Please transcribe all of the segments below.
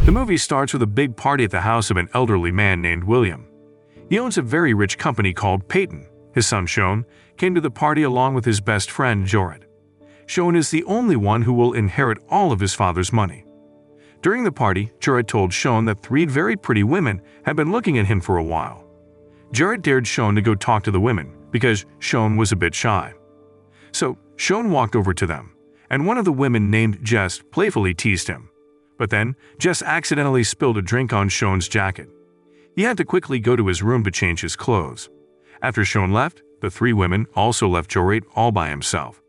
The movie starts with a big party at the house of an elderly man named William. He owns a very rich company called Peyton. His son Sean came to the party along with his best friend Jared. Sean is the only one who will inherit all of his father's money. During the party, Jared told Sean that 3 very pretty women had been looking at him for a while. Jared dared Sean to go talk to the women because Sean was a bit shy. So Sean walked over to them, and one of the women named Jess playfully teased him. But then Jess accidentally spilled a drink on Sean's jacket. He had to quickly go to his room to change his clothes. After Sean left, the 3 women also left Jared all by himself.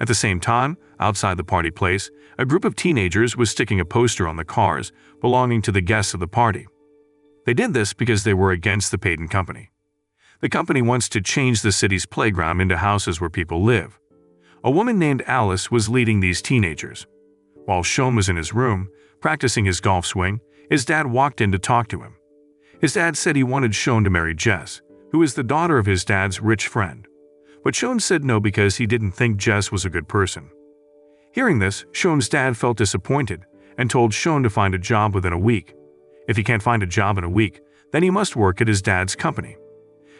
At the same time, outside the party place, a group of teenagers was sticking a poster on the cars belonging to the guests of the party. They did this because they were against the Peyton Company. The company wants to change the city's playground into houses where people live. A woman named Alice was leading these teenagers. While Sean was in his room, practicing his golf swing, his dad walked in to talk to him. His dad said he wanted Sean to marry Jess, who is the daughter of his dad's rich friend. But Sean said no because he didn't think Jess was a good person. Hearing this, Sean's dad felt disappointed and told Sean to find a job within a week. If he can't find a job in a week, then he must work at his dad's company.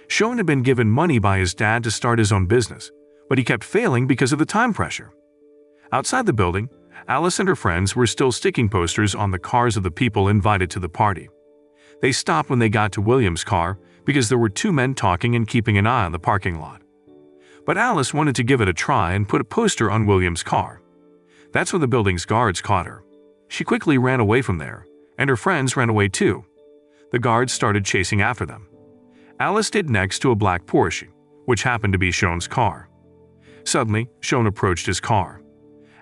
Sean had been given money by his dad to start his own business, but he kept failing because of the time pressure. Outside the building, Alice and her friends were still sticking posters on the cars of the people invited to the party. They stopped when they got to William's car because there were 2 men talking and keeping an eye on the parking lot. But Alice wanted to give it a try and put a poster on William's car. That's when the building's guards caught her. She quickly ran away from there, and her friends ran away too. The guards started chasing after them. Alice stayed next to a black Porsche, which happened to be Sean's car. Suddenly, Sean approached his car.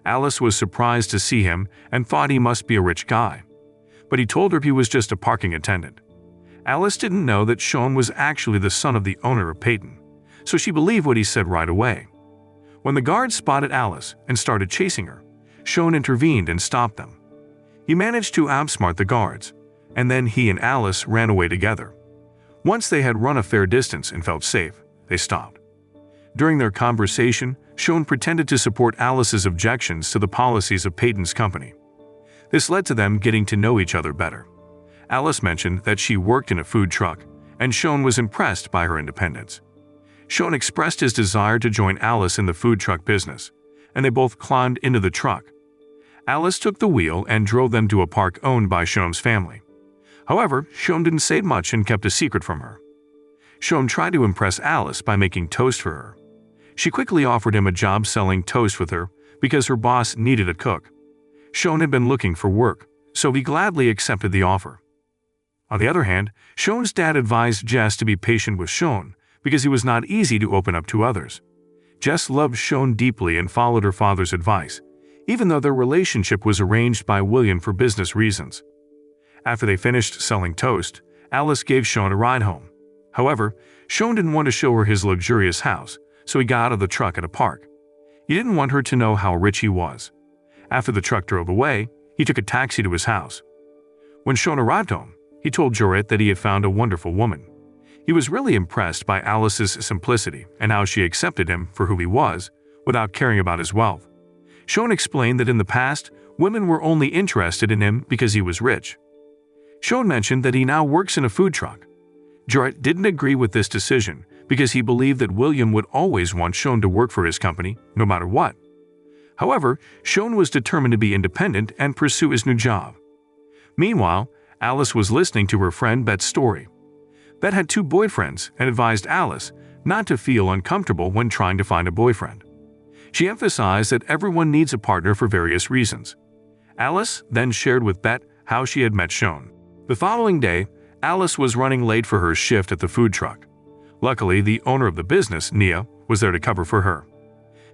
Alice was surprised to see him and thought he must be a rich guy. But he told her he was just a parking attendant. Alice didn't know that Sean was actually the son of the owner of Peyton, so she believed what he said right away. When the guards spotted Alice and started chasing her, Sean intervened and stopped them. He managed to outsmart the guards, and then he and Alice ran away together. Once they had run a fair distance and felt safe, they stopped. During their conversation, Sean pretended to support Alice's objections to the policies of Peyton's company. This led to them getting to know each other better. Alice mentioned that she worked in a food truck, and Sean was impressed by her independence. Sean expressed his desire to join Alice in the food truck business, and they both climbed into the truck. Alice took the wheel and drove them to a park owned by Sean's family. However, Sean didn't say much and kept a secret from her. Sean tried to impress Alice by making toast for her. She quickly offered him a job selling toast with her because her boss needed a cook. Sean had been looking for work, so he gladly accepted the offer. On the other hand, Sean's dad advised Jess to be patient with Sean because he was not easy to open up to others. Jess loved Sean deeply and followed her father's advice, even though their relationship was arranged by William for business reasons. After they finished selling toast, Alice gave Sean a ride home. However, Sean didn't want to show her his luxurious house, so he got out of the truck at a park. He didn't want her to know how rich he was. After the truck drove away, he took a taxi to his house. When Sean arrived home, he told Jared that he had found a wonderful woman. He was really impressed by Alice's simplicity and how she accepted him for who he was, without caring about his wealth. Sean explained that in the past, women were only interested in him because he was rich. Sean mentioned that he now works in a food truck. Jared didn't agree with this decision because he believed that William would always want Sean to work for his company, no matter what. However, Sean was determined to be independent and pursue his new job. Meanwhile, Alice was listening to her friend Bet's story. Bet had 2 boyfriends and advised Alice not to feel uncomfortable when trying to find a boyfriend. She emphasized that everyone needs a partner for various reasons. Alice then shared with Bet how she had met Sean. The following day, Alice was running late for her shift at the food truck. Luckily, the owner of the business, Nia, was there to cover for her.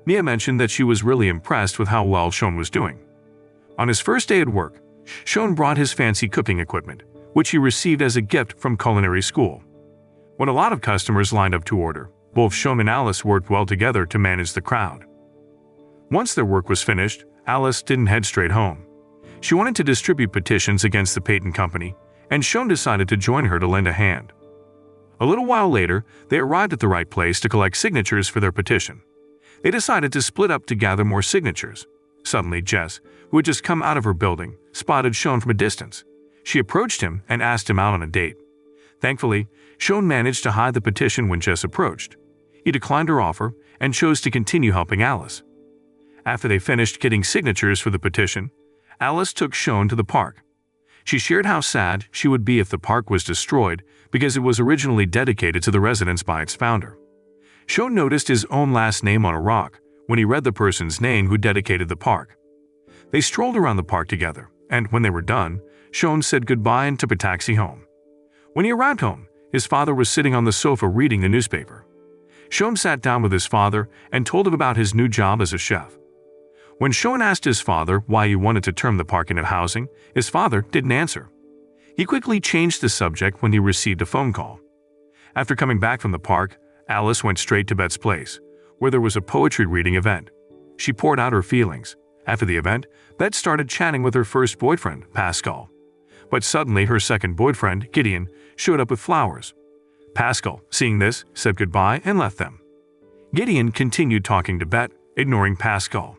Nia mentioned that she was really impressed with how well Sean was doing. On his first day at work, Sean brought his fancy cooking equipment, which he received as a gift from culinary school. When a lot of customers lined up to order, both Sean and Alice worked well together to manage the crowd. Once their work was finished, Alice didn't head straight home. She wanted to distribute petitions against the Peyton Company, and Sean decided to join her to lend a hand. A little while later, they arrived at the right place to collect signatures for their petition. They decided to split up to gather more signatures. Suddenly, Jess, who had just come out of her building, spotted Sean from a distance. She approached him and asked him out on a date. Thankfully, Sean managed to hide the petition when Jess approached. He declined her offer and chose to continue helping Alice. After they finished getting signatures for the petition, Alice took Sean to the park. She shared how sad she would be if the park was destroyed because it was originally dedicated to the residents by its founder. Sean noticed his own last name on a rock when he read the person's name who dedicated the park. They strolled around the park together, and when they were done, Sean said goodbye and took a taxi home. When he arrived home, his father was sitting on the sofa reading the newspaper. Sean sat down with his father and told him about his new job as a chef. When Sean asked his father why he wanted to turn the park into housing, his father didn't answer. He quickly changed the subject when he received a phone call. After coming back from the park, Alice went straight to Bet's place, where there was a poetry reading event. She poured out her feelings. After the event, Bet started chatting with her first boyfriend, Pascal. But suddenly her second boyfriend, Gideon, showed up with flowers. Pascal, seeing this, said goodbye and left them. Gideon continued talking to Bet, ignoring Pascal.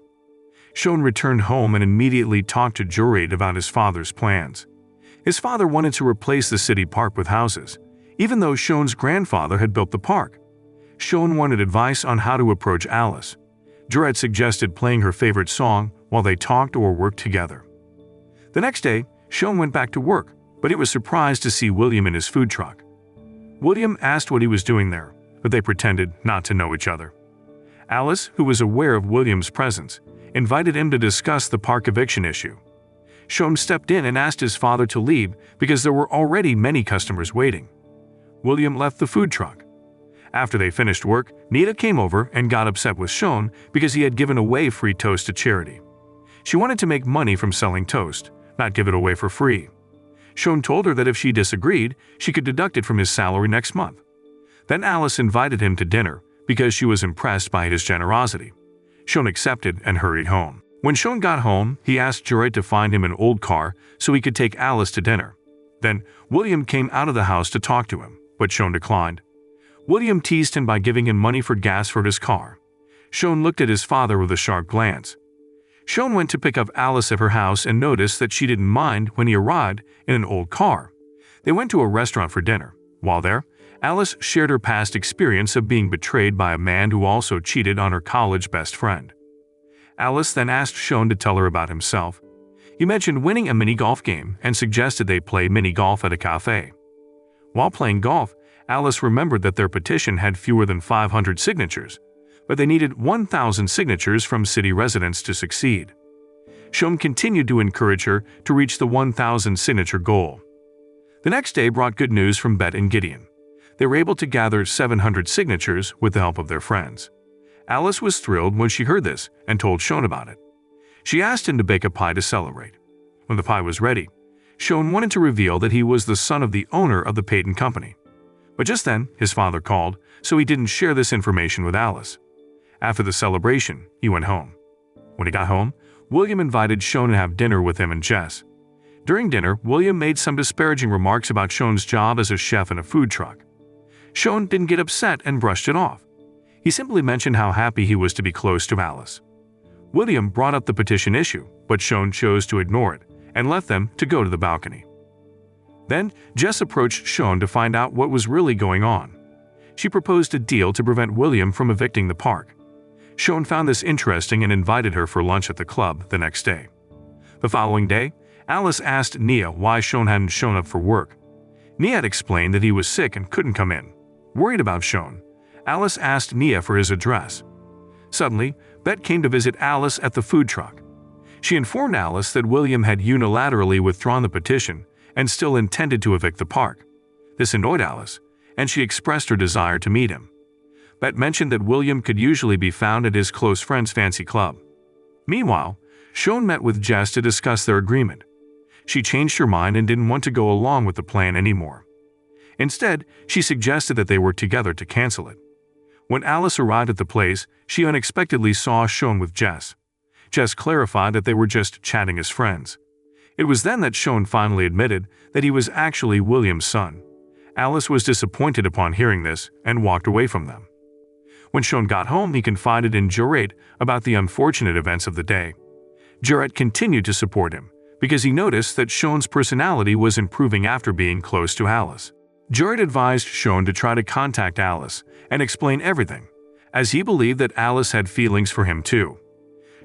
Sean returned home and immediately talked to Jdrama about his father's plans. His father wanted to replace the city park with houses, even though Sean's grandfather had built the park. Sean wanted advice on how to approach Alice. Jdrama suggested playing her favorite song while they talked or worked together. The next day, Sean went back to work, but he was surprised to see William in his food truck. William asked what he was doing there, but they pretended not to know each other. Alice, who was aware of William's presence, invited him to discuss the park eviction issue. Sean stepped in and asked his father to leave because there were already many customers waiting. William left the food truck. After they finished work, Nita came over and got upset with Sean because he had given away free toast to charity. She wanted to make money from selling toast, not give it away for free. Sean told her that if she disagreed, she could deduct it from his salary next month. Then Alice invited him to dinner because she was impressed by his generosity. Sean accepted and hurried home. When Sean got home, he asked Jdrama to find him an old car so he could take Alice to dinner. Then William came out of the house to talk to him, but Sean declined. William teased him by giving him money for gas for his car. Sean looked at his father with a sharp glance. Sean went to pick up Alice at her house and noticed that she didn't mind when he arrived in an old car. They went to a restaurant for dinner. While there, Alice shared her past experience of being betrayed by a man who also cheated on her college best friend. Alice then asked Sean to tell her about himself. He mentioned winning a mini-golf game and suggested they play mini-golf at a cafe. While playing golf, Alice remembered that their petition had fewer than 500 signatures, but they needed 1,000 signatures from city residents to succeed. Sean continued to encourage her to reach the 1,000 signature goal. The next day brought good news from Bet and Gideon. They were able to gather 700 signatures with the help of their friends. Alice was thrilled when she heard this and told Sean about it. She asked him to bake a pie to celebrate. When the pie was ready, Sean wanted to reveal that he was the son of the owner of the Peyton Company. But just then, his father called, so he didn't share this information with Alice. After the celebration, he went home. When he got home, William invited Sean to have dinner with him and Jess. During dinner, William made some disparaging remarks about Sean's job as a chef in a food truck. Sean didn't get upset and brushed it off. He simply mentioned how happy he was to be close to Alice. William brought up the petition issue, but Sean chose to ignore it and left them to go to the balcony. Then, Jess approached Sean to find out what was really going on. She proposed a deal to prevent William from evicting the park. Sean found this interesting and invited her for lunch at the club the next day. The following day, Alice asked Nia why Sean hadn't shown up for work. Nia had explained that he was sick and couldn't come in. Worried about Sean, Alice asked Nia for his address. Suddenly, Bet came to visit Alice at the food truck. She informed Alice that William had unilaterally withdrawn the petition and still intended to evict the park. This annoyed Alice, and she expressed her desire to meet him. Bet mentioned that William could usually be found at his close friend's fancy club. Meanwhile, Sean met with Jess to discuss their agreement. She changed her mind and didn't want to go along with the plan anymore. Instead, she suggested that they work together to cancel it. When Alice arrived at the place, she unexpectedly saw Sean with Jess. Jess clarified that they were just chatting as friends. It was then that Sean finally admitted that he was actually William's son. Alice was disappointed upon hearing this and walked away from them. When Sean got home, he confided in Jdrama about the unfortunate events of the day. Jarrett continued to support him because he noticed that Sean's personality was improving after being close to Alice. Jarrett advised Sean to try to contact Alice and explain everything, as he believed that Alice had feelings for him too.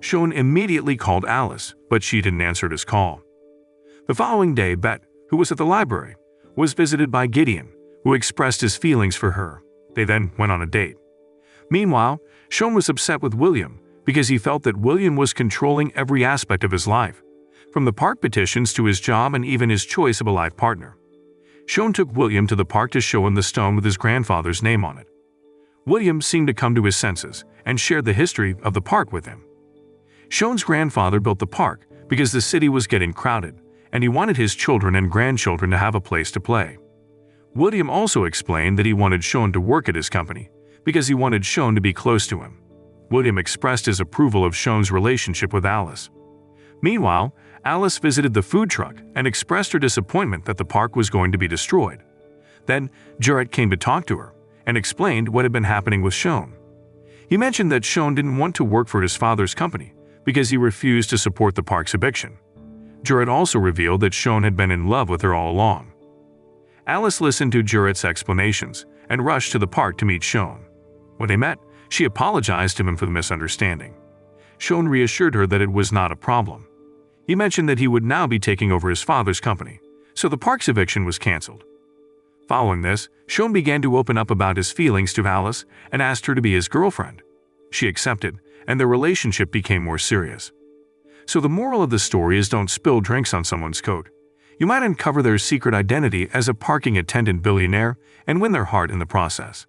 Sean immediately called Alice, but she didn't answer his call. The following day, Bet, who was at the library, was visited by Gideon, who expressed his feelings for her. They then went on a date. Meanwhile, Sean was upset with William because he felt that William was controlling every aspect of his life, from the park petitions to his job and even his choice of a life partner. Sean took William to the park to show him the stone with his grandfather's name on it. William seemed to come to his senses and shared the history of the park with him. Sean's grandfather built the park because the city was getting crowded, and he wanted his children and grandchildren to have a place to play. William also explained that he wanted Sean to work at his company because he wanted Sean to be close to him. William expressed his approval of Sean's relationship with Alice. Meanwhile, Alice visited the food truck and expressed her disappointment that the park was going to be destroyed. Then, Jarrett came to talk to her and explained what had been happening with Sean. He mentioned that Sean didn't want to work for his father's company because he refused to support the park's eviction. Jarrett also revealed that Sean had been in love with her all along. Alice listened to Jarrett's explanations and rushed to the park to meet Sean. When they met, she apologized to him for the misunderstanding. Sean reassured her that it was not a problem. He mentioned that he would now be taking over his father's company, so the park's eviction was canceled. Following this, Sean began to open up about his feelings to Alice and asked her to be his girlfriend. She accepted, and their relationship became more serious. So the moral of the story is don't spill drinks on someone's coat. You might uncover their secret identity as a parking attendant billionaire and win their heart in the process.